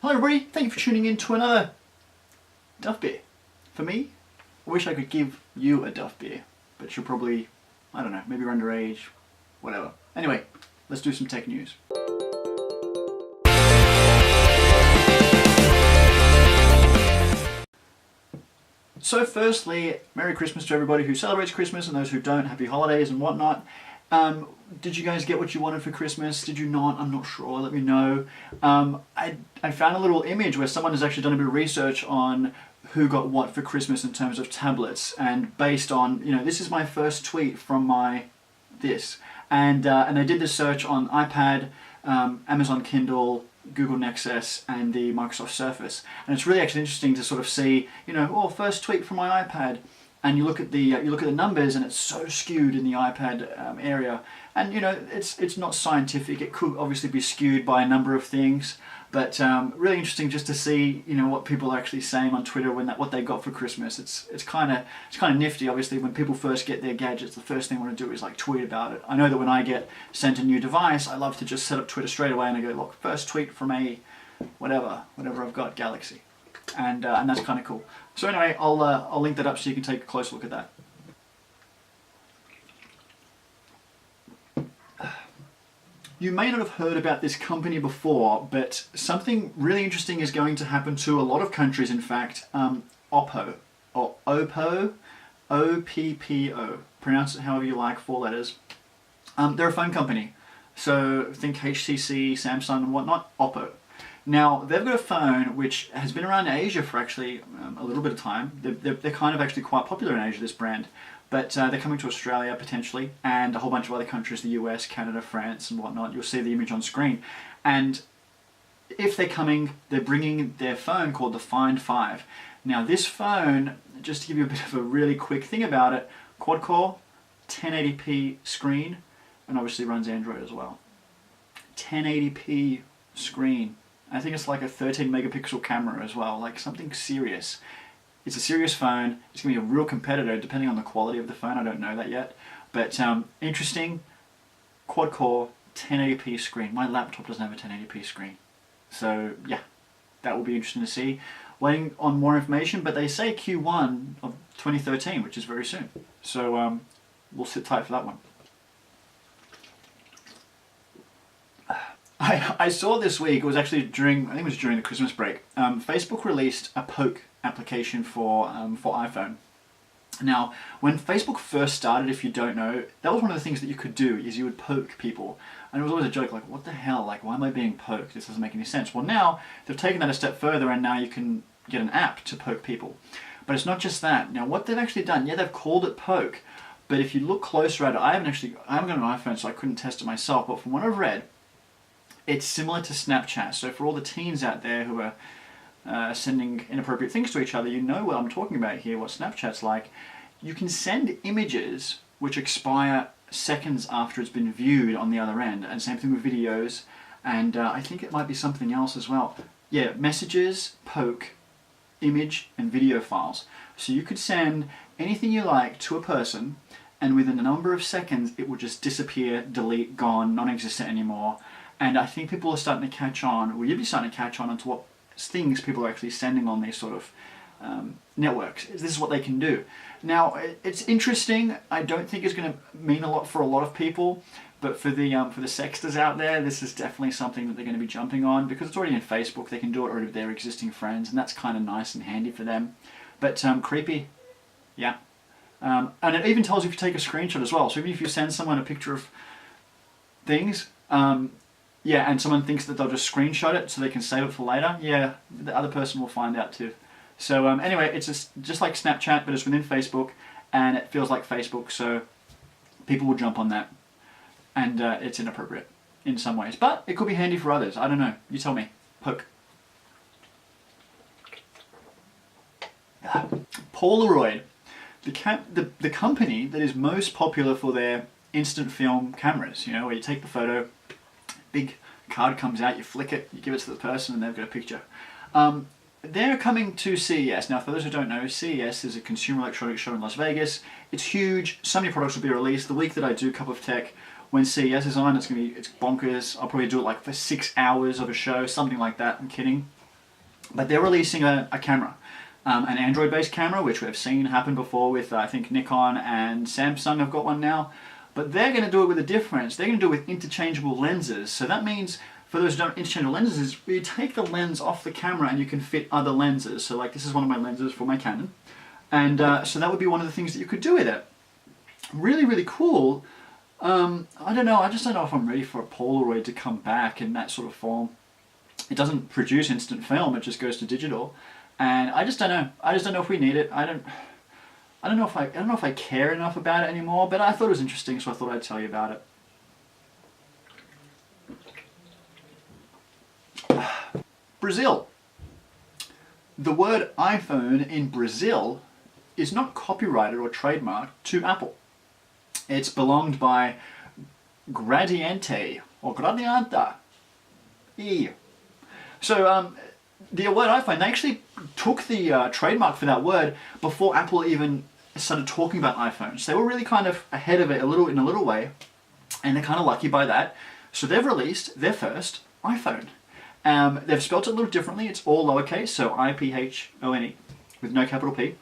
Hello everybody, thank you for tuning in to another Duff Beer. For me, I wish I could give you a Duff Beer, but you're probably, I don't know, maybe you're underage, whatever. Anyway, let's do some tech news. So firstly, Merry Christmas to everybody who celebrates Christmas and those who don't, happy holidays and whatnot. Did you guys get what you wanted for Christmas? Did you not? I'm not sure, let me know. I found a little image where someone has actually done a bit of research on who got what for Christmas in terms of tablets, and based on, this is my first tweet from and they did this search on iPad, Amazon Kindle, Google Nexus and the Microsoft Surface, and it's really actually interesting to sort of see, first tweet from my iPad, and you look at the numbers, and it's so skewed in the iPad area, and it's not scientific. It could obviously be skewed by a number of things, but really interesting just to see what people are actually saying on Twitter when what they got for Christmas. It's kind of nifty. Obviously, when people first get their gadgets, the first thing I want to do is like tweet about it. I know that when I get sent a new device, I love to just set up Twitter straight away and I go, look, first tweet from a whatever I've got, Galaxy, and that's kind of cool. So anyway, I'll link that up so you can take a close look at that. You may not have heard about this company before, but something really interesting is going to happen to a lot of countries, in fact. Oppo, or Oppo, O-P-P-O. Pronounce it however you like, 4 letters. They're a phone company. So think HTC, Samsung and whatnot, Oppo. Now, they've got a phone which has been around in Asia for actually a little bit of time. They're kind of actually quite popular in Asia, this brand. But they're coming to Australia potentially, and a whole bunch of other countries, the US, Canada, France and whatnot. You'll see the image on screen. And if they're coming, they're bringing their phone called the Find 5. Now this phone, just to give you a bit of a really quick thing about it, quad-core, 1080p screen, and obviously runs Android as well. 1080p screen. I think it's like a 13 megapixel camera as well, like something serious. It's a serious phone. It's going to be a real competitor depending on the quality of the phone. I don't know that yet. But interesting, quad-core, 1080p screen. My laptop doesn't have a 1080p screen. So yeah, that will be interesting to see. Waiting on more information, but they say Q1 of 2013, which is very soon. So we'll sit tight for that one. I saw this week, it was actually during the Christmas break, Facebook released a poke application for iPhone. Now, when Facebook first started, if you don't know, that was one of the things that you could do, is you would poke people. And it was always a joke, like, what the hell, like, why am I being poked? This doesn't make any sense. Well, now, they've taken that a step further, and now you can get an app to poke people. But it's not just that. Now, what they've actually done, yeah, they've called it poke, but if you look closer at it, I haven't got an iPhone, so I couldn't test it myself, but from what I've read, it's similar to Snapchat. So for all the teens out there who are sending inappropriate things to each other, you know what I'm talking about here, what Snapchat's like. You can send images which expire seconds after it's been viewed on the other end, and same thing with videos, and I think it might be something else as well. Yeah, messages, poke, image and video files. So you could send anything you like to a person, and within a number of seconds it will just disappear, delete, gone, non-existent anymore. And I think people are starting to catch on, or you'll be starting to catch on to what things people are actually sending on these sort of networks. This is what they can do. Now, it's interesting. I don't think it's going to mean a lot for a lot of people, but for the sexters out there, this is definitely something that they're going to be jumping on, because it's already in Facebook. They can do it already with their existing friends, and that's kind of nice and handy for them. But creepy, yeah. And it even tells you if you take a screenshot as well. So even if you send someone a picture of things, yeah, and someone thinks that they'll just screenshot it so they can save it for later, yeah, the other person will find out too. So anyway, it's just like Snapchat, but it's within Facebook, and it feels like Facebook, so people will jump on that. And it's inappropriate in some ways, but it could be handy for others. I don't know. You tell me. Poke. Polaroid, the company that is most popular for their instant film cameras, where you take the photo, big card comes out, you flick it, you give it to the person, and they've got a picture. They're coming to CES. Now, for those who don't know, CES is a consumer electronics show in Las Vegas. It's huge. So many products will be released. The week that I do Cup of Tech, when CES is on, it's bonkers. I'll probably do it like for 6 hours of a show, something like that. I'm kidding. But they're releasing a camera, an Android-based camera, which we've seen happen before with, I think, Nikon and Samsung have got one now. But they're going to do it with a difference. They're going to do it with interchangeable lenses. So that means, for those who don't interchangeable lenses, you take the lens off the camera and you can fit other lenses. So like this is one of my lenses for my Canon. And so that would be one of the things that you could do with it. Really, really cool. I don't know, I just don't know if I'm ready for a Polaroid to come back in that sort of form. It doesn't produce instant film, it just goes to digital. And I just don't know. I just don't know if we need it. I don't know if I care enough about it anymore, but I thought it was interesting, so I thought I'd tell you about it. Brazil. The word iPhone in Brazil is not copyrighted or trademarked to Apple. It's belonged by Gradiente or Gradienta. E. So the word iPhone, they actually took the trademark for that word before Apple even started talking about iPhones. They were really kind of ahead of it in a little way, and they're kind of lucky by that. So they've released their first iPhone. They've spelt it a little differently. It's all lowercase, so I-P-H-O-N-E with no capital P.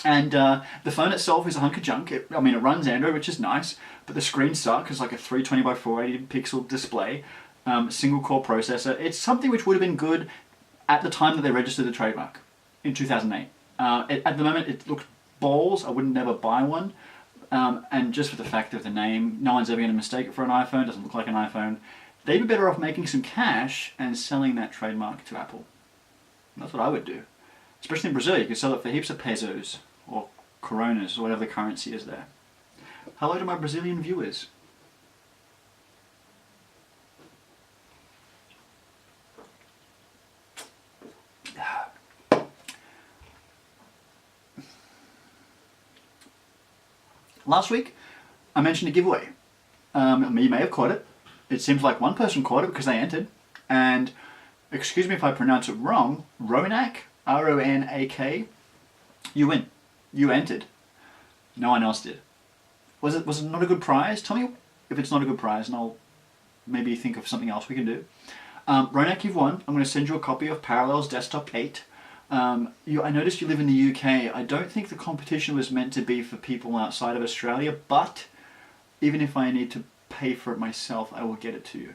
And the phone itself is a hunk of junk. It runs Android, which is nice, but the screen sucks. It's like a 320 by 480 pixel display, single core processor. It's something which would have been good at the time that they registered the trademark in 2008. At the moment, it looks balls. I would never buy one. And just for the fact of the name, no one's ever going to mistake it for an iPhone. It doesn't look like an iPhone. They'd be better off making some cash and selling that trademark to Apple. That's what I would do. Especially in Brazil, you can sell it for heaps of pesos or coronas or whatever the currency is there. Hello to my Brazilian viewers. Last week, I mentioned a giveaway. You may have caught it. It seems like one person caught it because they entered. And, excuse me if I pronounce it wrong, Ronak, R-O-N-A-K, you win. You entered. No one else did. Was it not a good prize? Tell me if it's not a good prize and I'll maybe think of something else we can do. Ronak, you've won. I'm going to send you a copy of Parallels Desktop 8. I noticed you live in the UK. I don't think the competition was meant to be for people outside of Australia, but even if I need to pay for it myself, I will get it to you.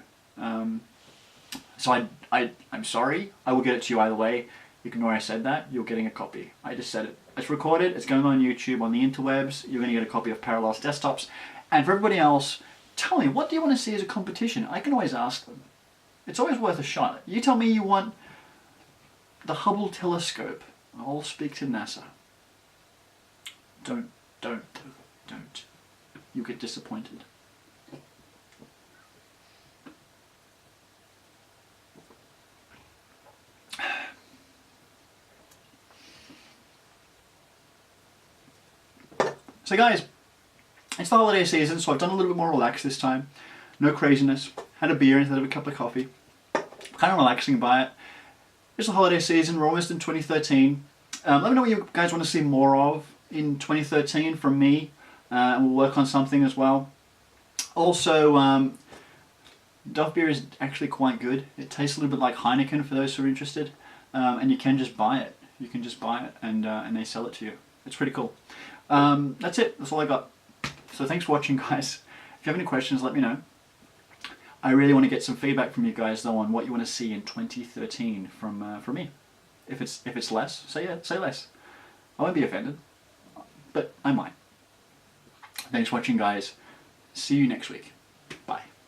So I'm sorry. I will get it to you either way. Ignore I said that. You're getting a copy. I just said it. It's recorded. It's going on YouTube, on the interwebs. You're going to get a copy of Parallels Desktops. And for everybody else, tell me, what do you want to see as a competition? I can always ask them. It's always worth a shot. You tell me you want the Hubble telescope. I'll speak to NASA. Don't. You get disappointed. So guys, it's the holiday season, so I've done a little bit more relaxed this time. No craziness. Had a beer instead of a cup of coffee. Kind of relaxing by it. It's the holiday season, we're almost in 2013. Let me know what you guys want to see more of in 2013 from me, and we'll work on something as well. Also, Duff beer is actually quite good. It tastes a little bit like Heineken for those who are interested, and you can just buy it. You can just buy it and they sell it to you. It's pretty cool. That's it. That's all I got. So thanks for watching, guys. If you have any questions, let me know. I really want to get some feedback from you guys though on what you want to see in 2013 from me. If it's less, say less. I won't be offended, but I might. Thanks for watching, guys. See you next week.